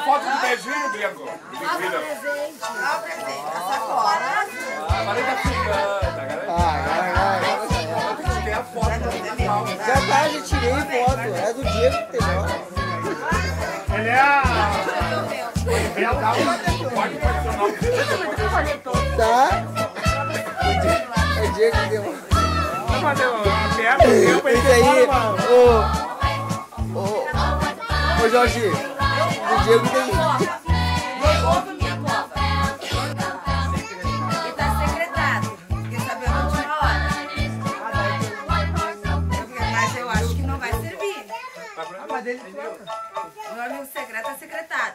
foto do beijinho, Diego. Ah, o presente. Ah, o presente. A sacola. Agora ele tá ficando. Agora tem que ter a foto do Natal. Já tá, já tirei foto. É do Diego que tem foto. Ele é a... Pode posicionar o dedo. Tá? É o Diego que deu. Vamos fazer uma perna. Esse aí, ô Jorge, o Diego tem... Devolva minha copa. E tá secretado. Fiquei sabendo na última hora. Mas eu acho que não vai servir. O meu amigo secreto é secretado.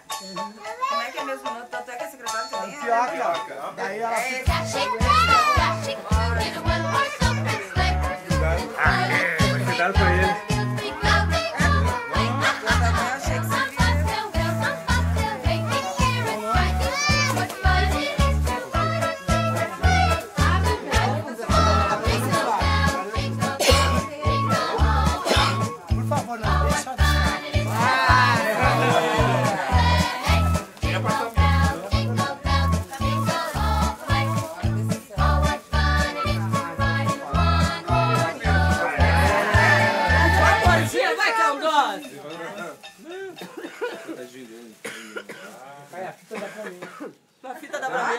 Como é que é mesmo o nome? Tanto é que é secretado também? Pioca. Daí ela fica... Cuidado com ele. A fita dá pra mim.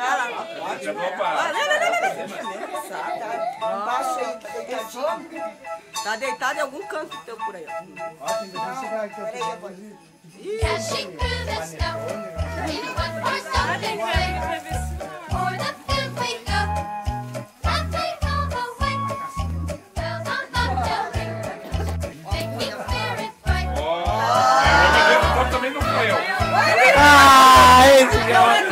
Tá deitado em algum canto teu por aí, ó. Dashing through the snow, one more something great, o'er the field we go, laughing all the way. Bells on bobtail ring, making spirit bright. Eu também não foi eu. Ah, esse cara.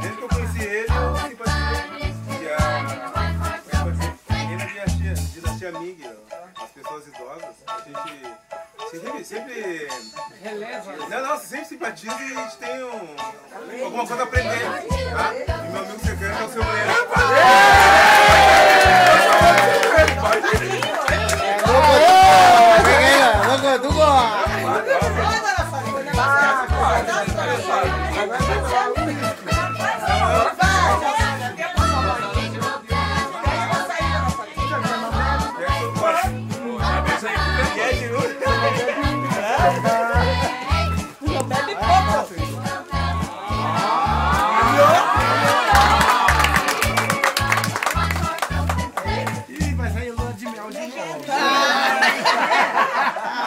Desde que eu conheci ele, eu dinastia amiga, as pessoas idosas, a gente sempre releva. Não, sempre simpatiza e a gente tem alguma coisa a aprender. Tá? E meu amigo secreto é o seu Breno.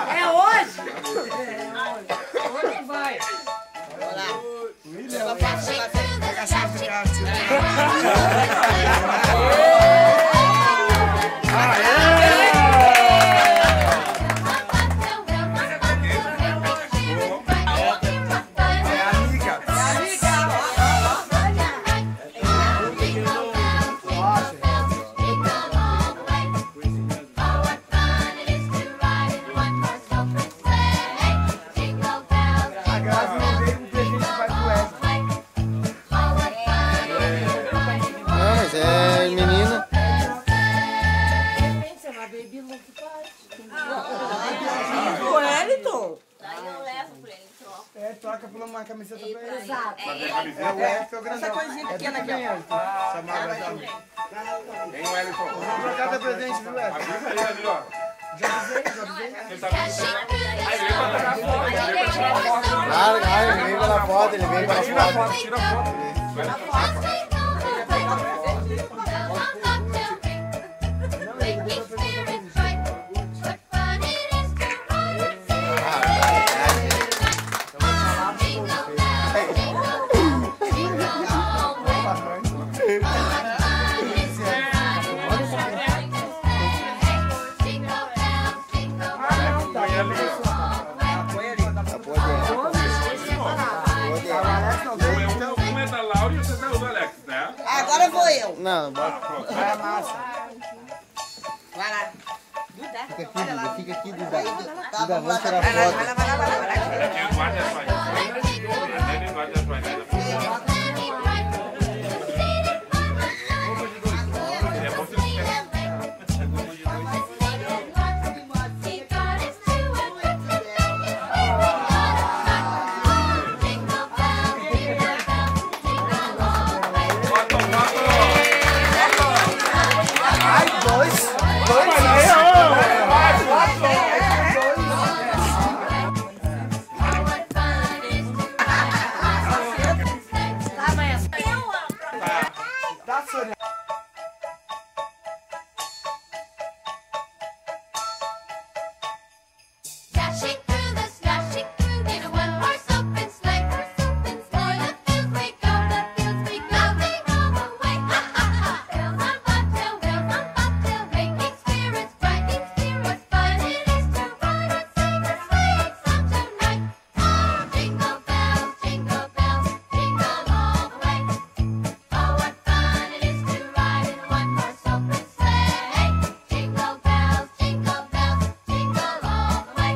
É hoje? Onde vai? O Wellington? Aí eu levo pra ele, troco. É, troca por uma camiseta pra ele. Exato. É o Wellington grandão. Essa coisinha pequena aqui, ó. Tem o Wellington. Vamos trocar teu presente, viu, Wellington? Avisa ele ali, ó. Já avisei. Quem sabe que você... Aí ele veio pra tirar foto. Ele veio pra tirar foto. Claro, ele veio pela foto, ele veio pela Tira a foto. foto, tira a foto. Um é da Laura e você tá o do Alex, né? Agora vou eu. Não, bota. Vai a massa. Vai lá. Fica aqui, Duda. Tá, Duda, vamos tirar vai lá, foto. vai lá, vai lá, vai lá. Guarda as toalhas. Guarda as toalhas. Dashing through the splashing through in a one-horse open sleigh. O'er the fields we go, laughing all the way. Ha ha ha! Bells on bobtail, making spirits bright. What fun it is to ride and sing a sleighing song tonight! Oh, jingle bells, jingle all the way. Oh, what fun it is to ride in a one-horse open sleigh. Jingle bells, jingle all the way.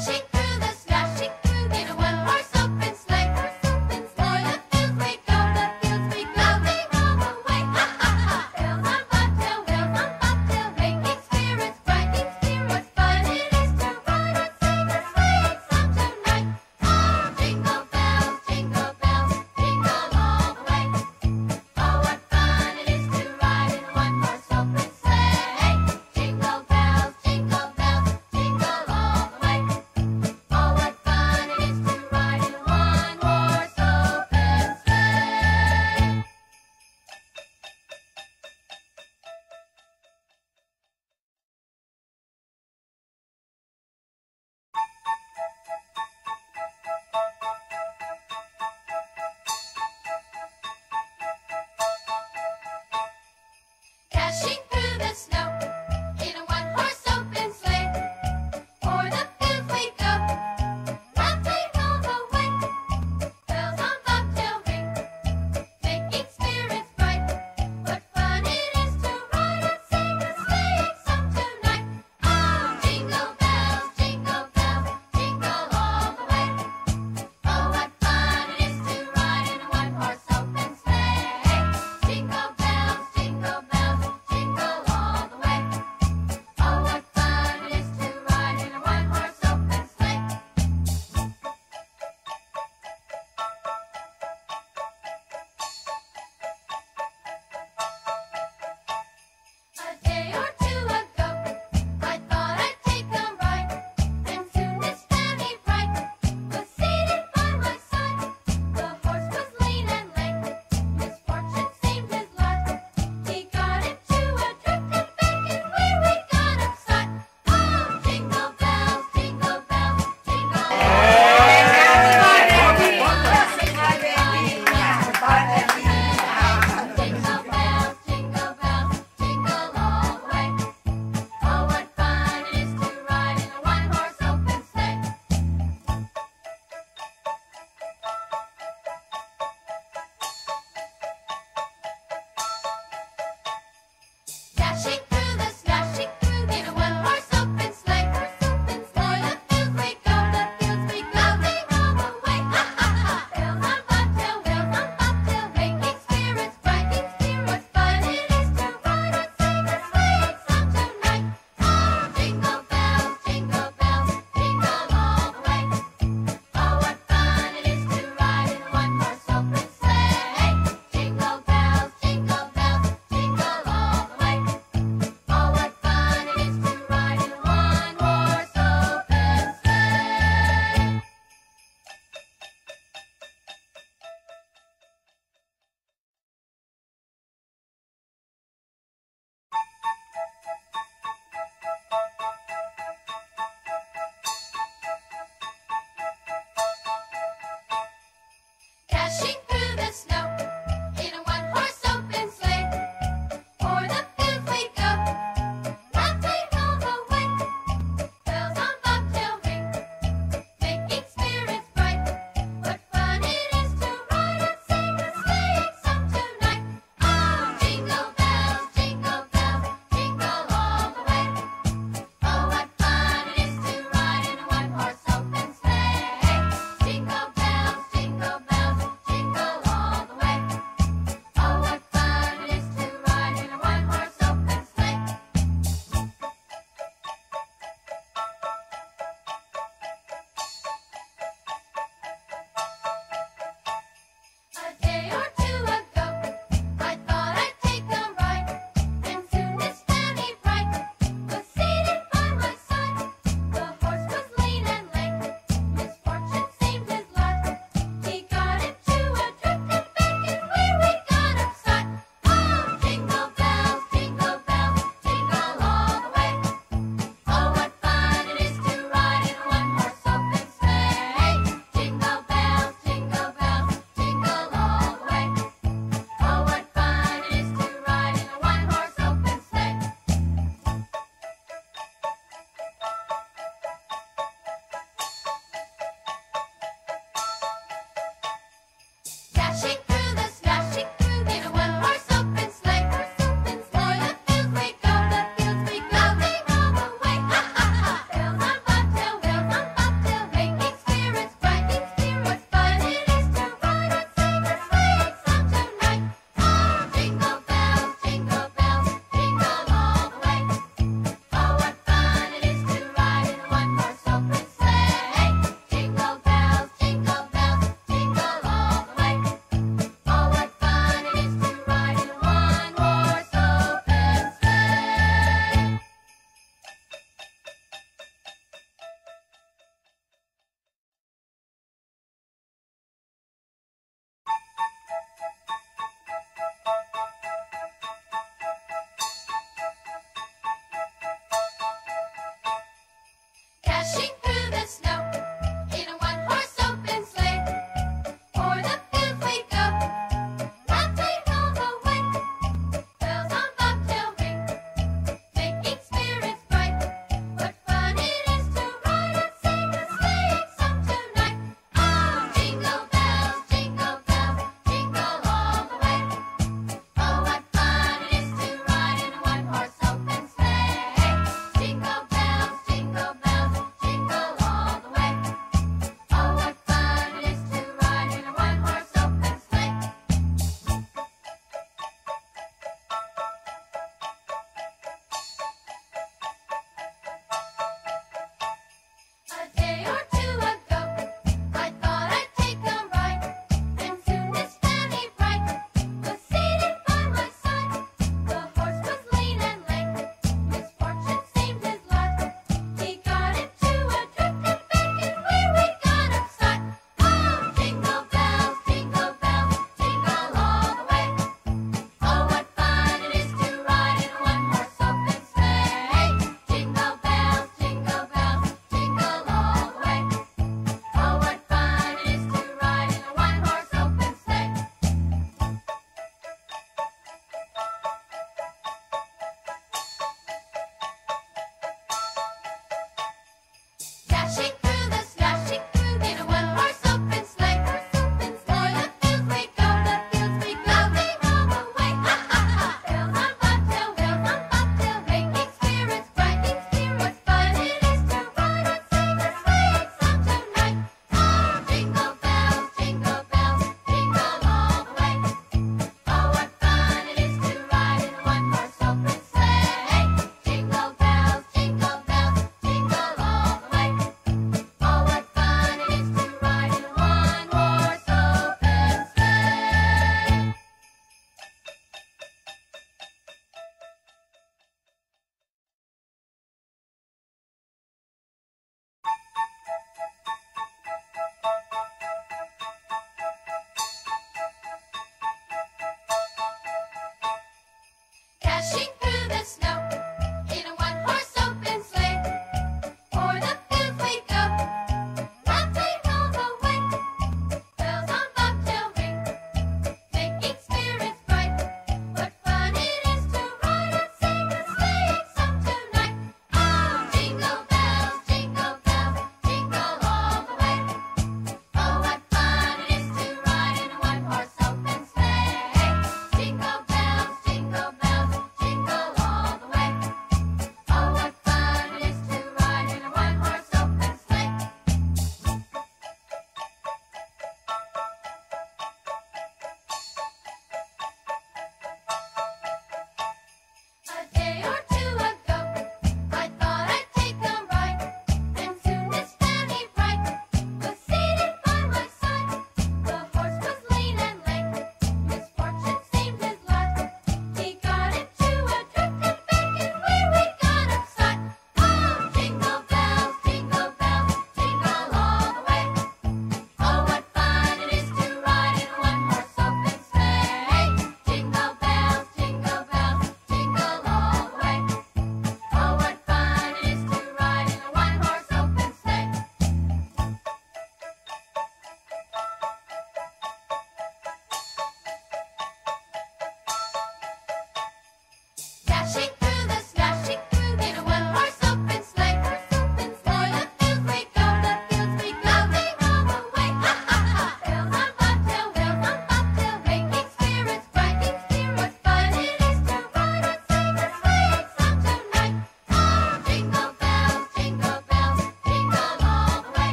Dashing through the snow in a one-horse open sleigh. O'er the fields we go, laughing all the way. Ha ha ha! Bells on bobtail, making spirits bright. What fun it is to ride and sing a sleighing song tonight! Oh, jingle bells, jingle all the way. Oh, what fun it is to ride in a one-horse open sleigh. Jingle bells, jingle all the way.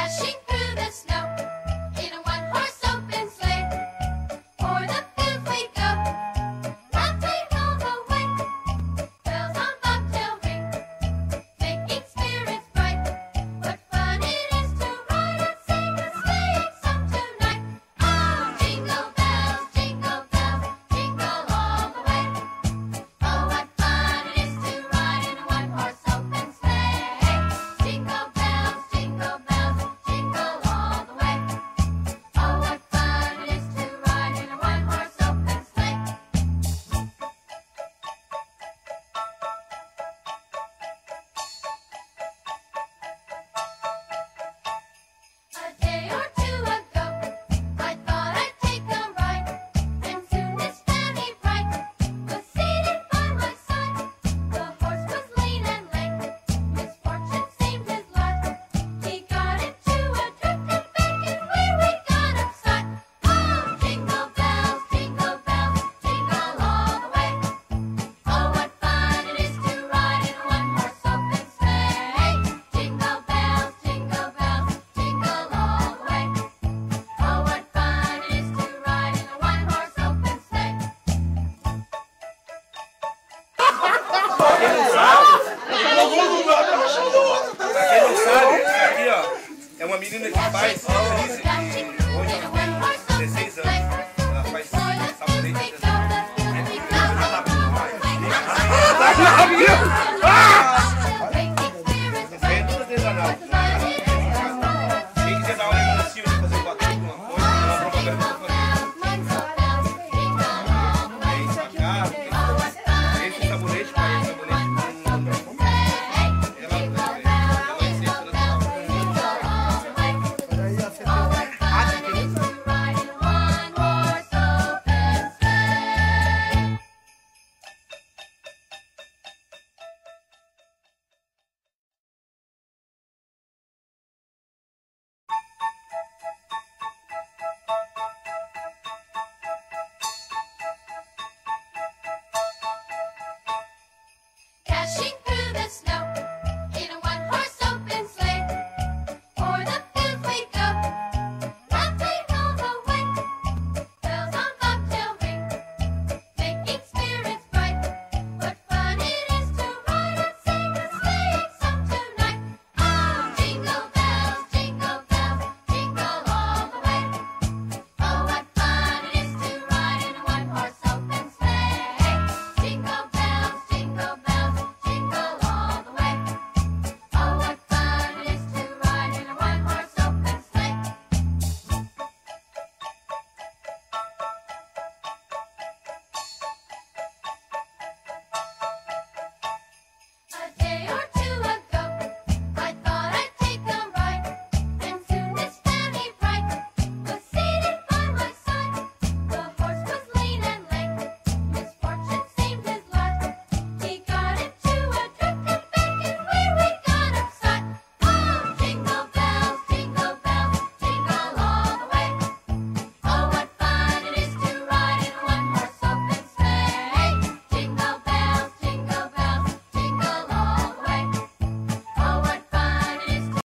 Dashing